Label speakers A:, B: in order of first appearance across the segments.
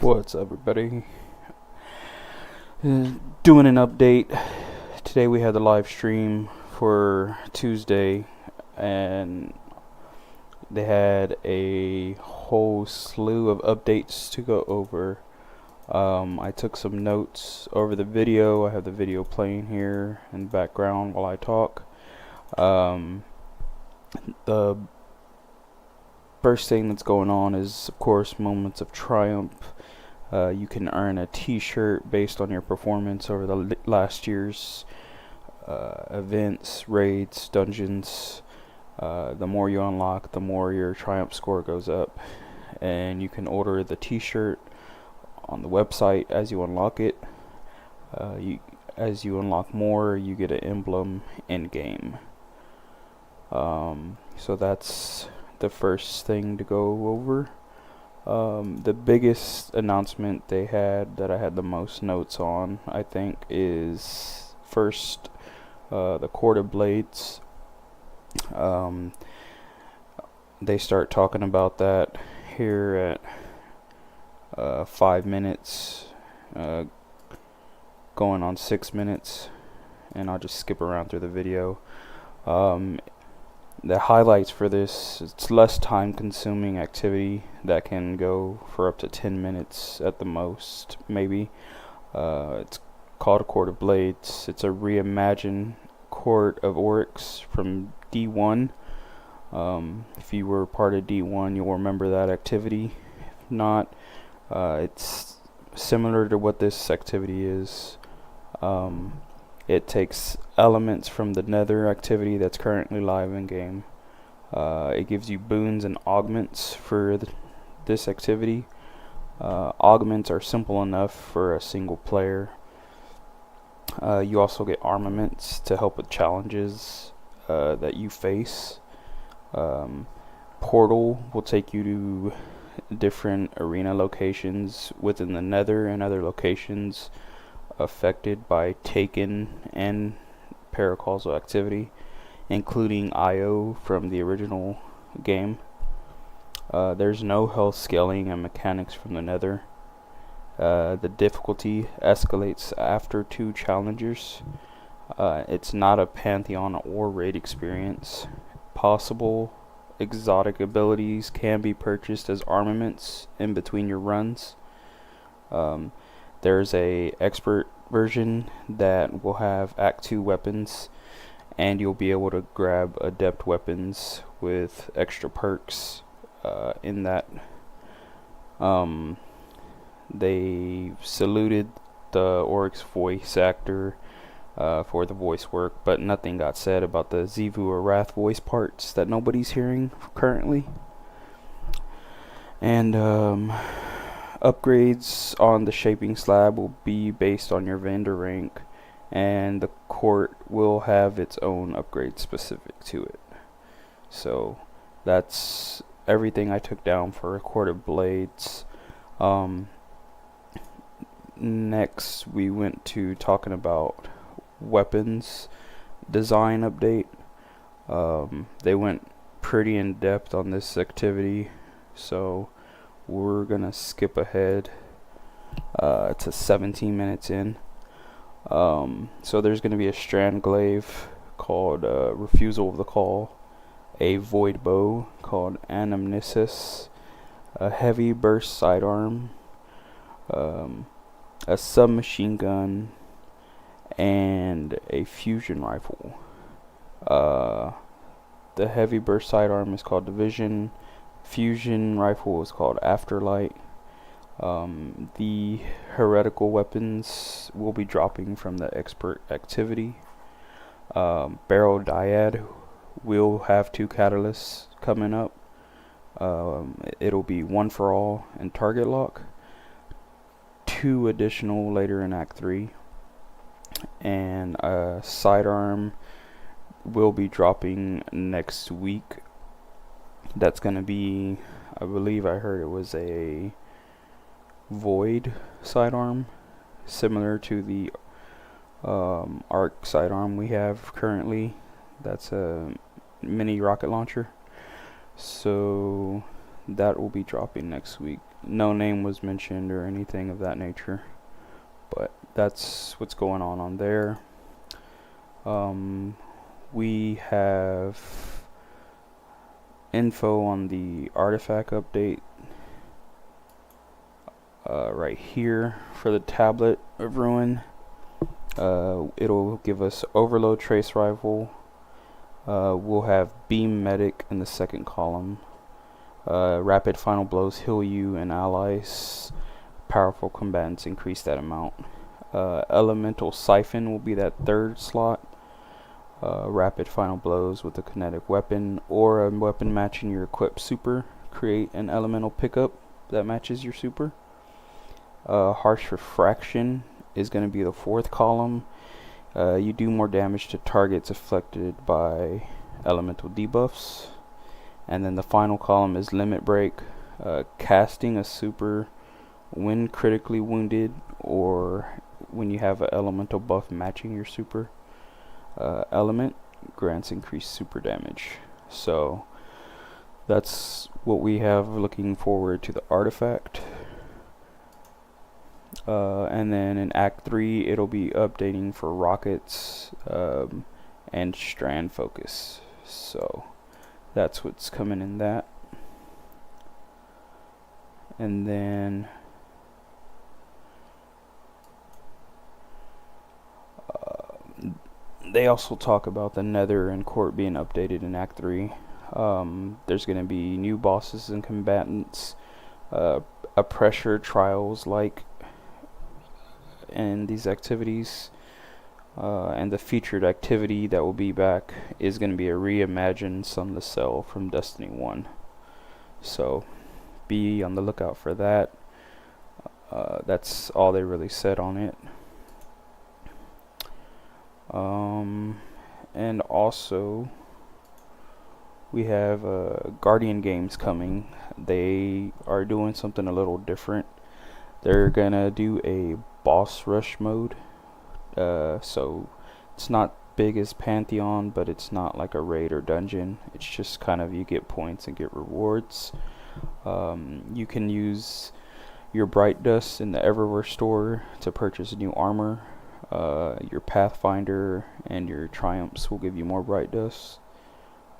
A: What's up, everybody? Doing an update. Today we had the live stream for Tuesday, and they had a whole slew of updates to go over. I took some notes over the video. I have the video playing here in the background while I talk. The first thing that's going on is, of course, Moments of Triumph. You can earn a t-shirt based on your performance over the last year's events, raids, dungeons. The more you unlock, the more your Triumph score goes up. And you can order the t-shirt on the website as you unlock it. As you unlock more, you get an emblem in-game. So that's the first thing to go over. The biggest announcement they had that I had the most notes on, I think, is first the Court of Blades. They start talking about that here at 5 minutes, going on 6 minutes, and I'll just skip around through the video. The highlights for this, it's less time consuming activity that can go for up to 10 minutes at the most, maybe. It's called a Court of Blades. It's a reimagined Court of Oryx from D1. If you were part of D1, you'll remember that activity. If not, it's similar to what this activity is. It takes elements from the Nether activity that's currently live in game. It gives you boons and augments for this activity. Augments are simple enough for a single player. You also get armaments to help with challenges that you face. Portal will take you to different arena locations within the Nether and other locations affected by Taken and paracausal activity, including IO from the original game. There's no health scaling and mechanics from the Nether. The difficulty escalates after 2 challengers. It's not a Pantheon or raid experience. Possible exotic abilities can be purchased as armaments in between your runs. There's a expert version that will have Act 2 weapons, and you'll be able to grab adept weapons with extra perks in that. They saluted the Oryx voice actor for the voice work, but nothing got said about the Xivu or Wrath voice parts that nobody's hearing currently. And upgrades on the shaping slab will be based on your vendor rank, and the court will have its own upgrade specific to it. So that's everything I took down for Court of Blades. Next we went to talking about weapons design update. They went pretty in depth on this activity, so we're gonna skip ahead to 17 minutes in. So there's gonna be a strand glaive called Refusal of the Call, a void bow called Anamnesis, a heavy burst sidearm, a submachine gun, and a fusion rifle. The heavy burst sidearm is called Division. Fusion rifle is called Afterlight. The heretical weapons will be dropping from the expert activity. Barrel Dyad will have 2 catalysts coming up. It'll be 1 for all and target lock. 2 additional later in Act 3. And sidearm will be dropping next week. That's gonna be, I believe I heard it was a void sidearm, similar to the arc sidearm we have currently. That's a mini rocket launcher. So that will be dropping next week. No name was mentioned or anything of that nature, but that's what's going on there. We have info on the artifact update right here for the tablet of Ruin. It'll give us overload trace rifle. We'll have beam medic in the second column. Rapid final blows heal you and allies. Powerful combatants increase that amount. Elemental siphon will be that third slot. Rapid final blows with a kinetic weapon or a weapon matching your equipped super. Create an elemental pickup that matches your super. Harsh refraction is going to be the fourth column. You do more damage to targets affected by elemental debuffs. And then the final column is limit break. Casting a super when critically wounded or when you have an elemental buff matching your super element grants increased super damage. So that's what we have looking forward to the artifact. And then in Act 3 it'll be updating for rockets and strand focus. So that's what's coming in that. And then they also talk about the Nether and Court being updated in Act 3. There's going to be new bosses and combatants, a pressure trials like in these activities, and the featured activity that will be back is going to be a reimagined Sunless Cell from Destiny 1. So be on the lookout for that. That's all they really said on it. And also we have Guardian Games coming. They are doing something a little different. They're gonna do a boss rush mode. So it's not big as Pantheon, but it's not like a raid or dungeon. It's just kind of you get points and get rewards. You can use your Bright Dust in the Everywhere store to purchase new armor. Your Pathfinder and your Triumphs will give you more Bright Dust.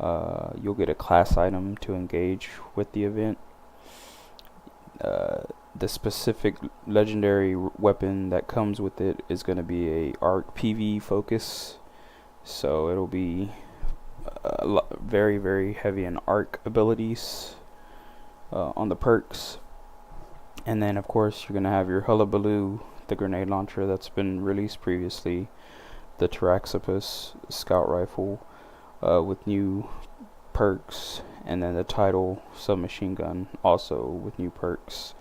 A: You'll get a class item to engage with the event. The specific legendary weapon that comes with it is going to be a arc PV focus, so it'll be very, very heavy in arc abilities on the perks. And then of course you're going to have your Hullabaloo, the grenade launcher that's been released previously, the Taraxipus scout rifle with new perks, and then the Tidal submachine gun also with new perks.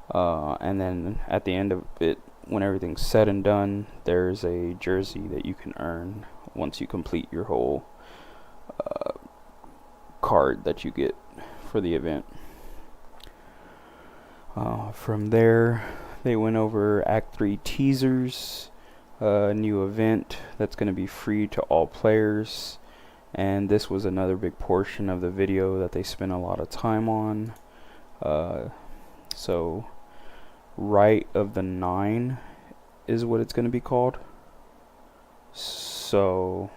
A: And then at the end of it, when everything's said and done, there's a jersey that you can earn once you complete your whole card that you get for the event. From there, they went over Act 3 teasers, a new event that's going to be free to all players, and this was another big portion of the video that they spent a lot of time on. So Rite of the Nine is what it's going to be called. So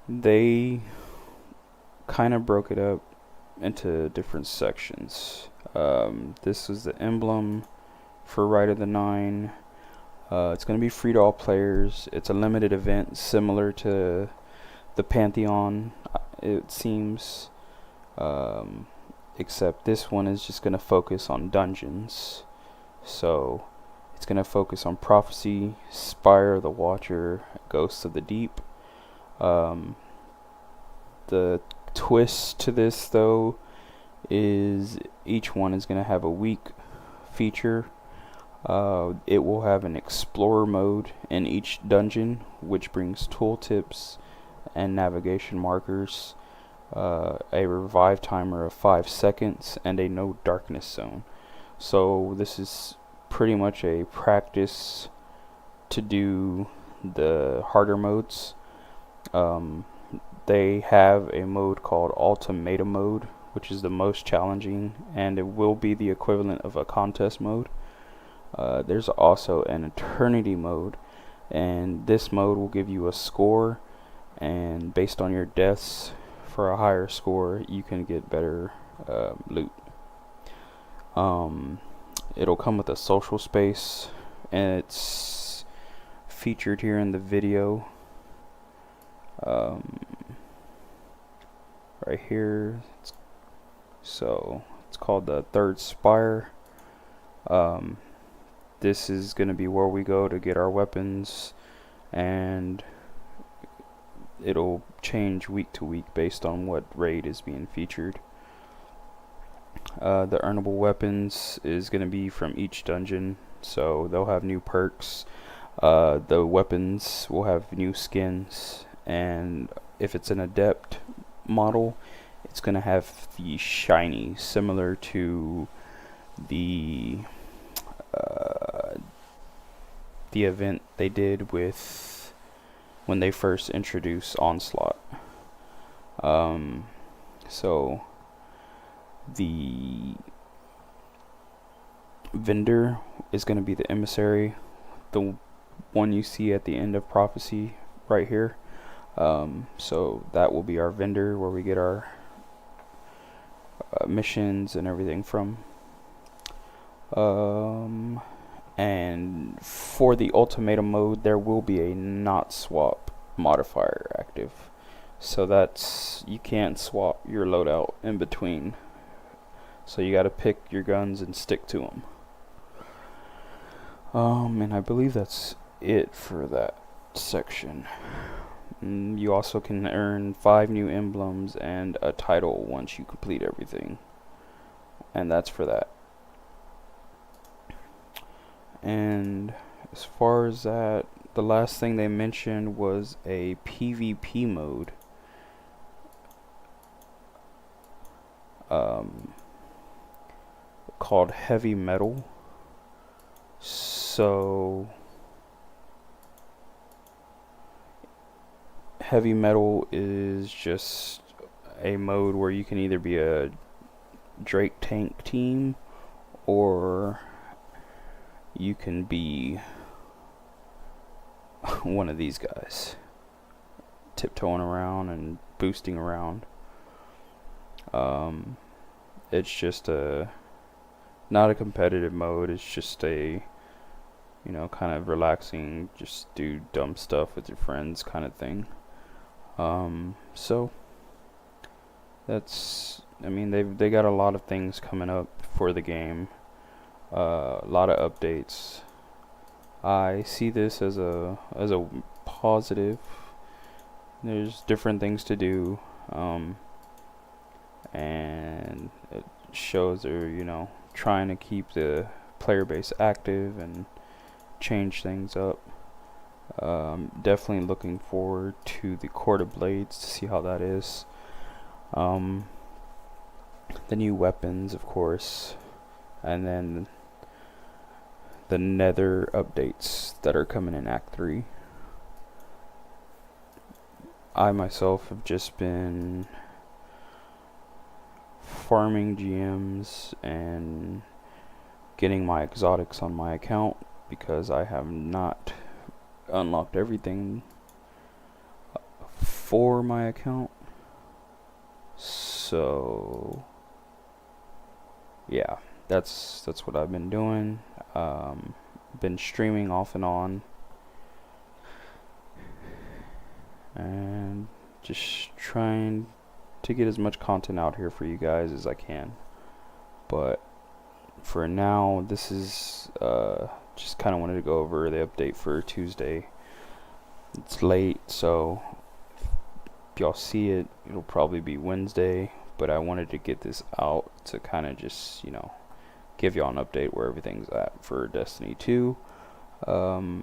A: they kind of broke it up into different sections. This is the emblem for Rite of the Nine. It's going to be free to all players. It's a limited event similar to the Pantheon, it seems, except this one is just going to focus on dungeons. So it's going to focus on Prophecy, Spire of the Watcher, Ghosts of the Deep. The twist to this though is each one is going to have a weak feature. It will have an explorer mode in each dungeon, which brings tooltips and navigation markers, a revive timer of 5 seconds, and a no darkness zone. So this is pretty much a practice to do the harder modes. they have a mode called Ultimatum mode, which is the most challenging, and it will be the equivalent of a contest mode. There's also an Eternity mode, and this mode will give you a score, and based on your deaths for a higher score, you can get better loot. It'll come with a social space, and it's featured here in the video. Right here, so it's called the Third Spire. This is going to be where we go to get our weapons, and it'll change week to week based on what raid is being featured. The earnable weapons is going to be from each dungeon, so they'll have new perks. The weapons will have new skins, and if it's an adept model, it's going to have the shiny, similar to the event they did with when they first introduced Onslaught. So the vendor is going to be the emissary, the one you see at the end of Prophecy right here. So that will be our vendor, where we get our missions and everything from. And for the Ultimatum mode, there will be a not swap modifier active, so that's, you can't swap your loadout in between, so you gotta pick your guns and stick to them. And I believe that's it for that section. You also can earn 5 new emblems and a title once you complete everything, and that's for that. And as far as that, the last thing they mentioned was a PvP mode. Called Heavy Metal. So Heavy Metal is just a mode where you can either be a Drake tank team, or you can be one of these guys, tiptoeing around and boosting around. It's just not a competitive mode, it's just a, you know, kind of relaxing, just do dumb stuff with your friends kind of thing. So that's, I mean, they got a lot of things coming up for the game. A lot of updates. I see this as a positive. There's different things to do, and it shows they're, you know, trying to keep the player base active and change things up. Definitely looking forward to the Court of Blades to see how that is. The new weapons, of course, and then the Nether updates that are coming in Act 3. I myself have just been farming GMs and getting my exotics on my account, because I have not unlocked everything for my account. So yeah, that's what I've been doing. Been streaming off and on, and just trying to get as much content out here for you guys as I can. But for now, this is just kind of wanted to go over the update for Tuesday. It's late, so if y'all see it, it'll probably be Wednesday, but I wanted to get this out to kind of just, you know, give y'all an update where everything's at for Destiny 2.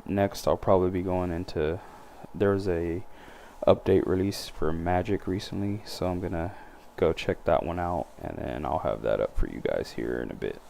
A: Next, I'll probably be going into, there's a update release for Magic recently, so I'm gonna go check that one out, and then I'll have that up for you guys here in a bit.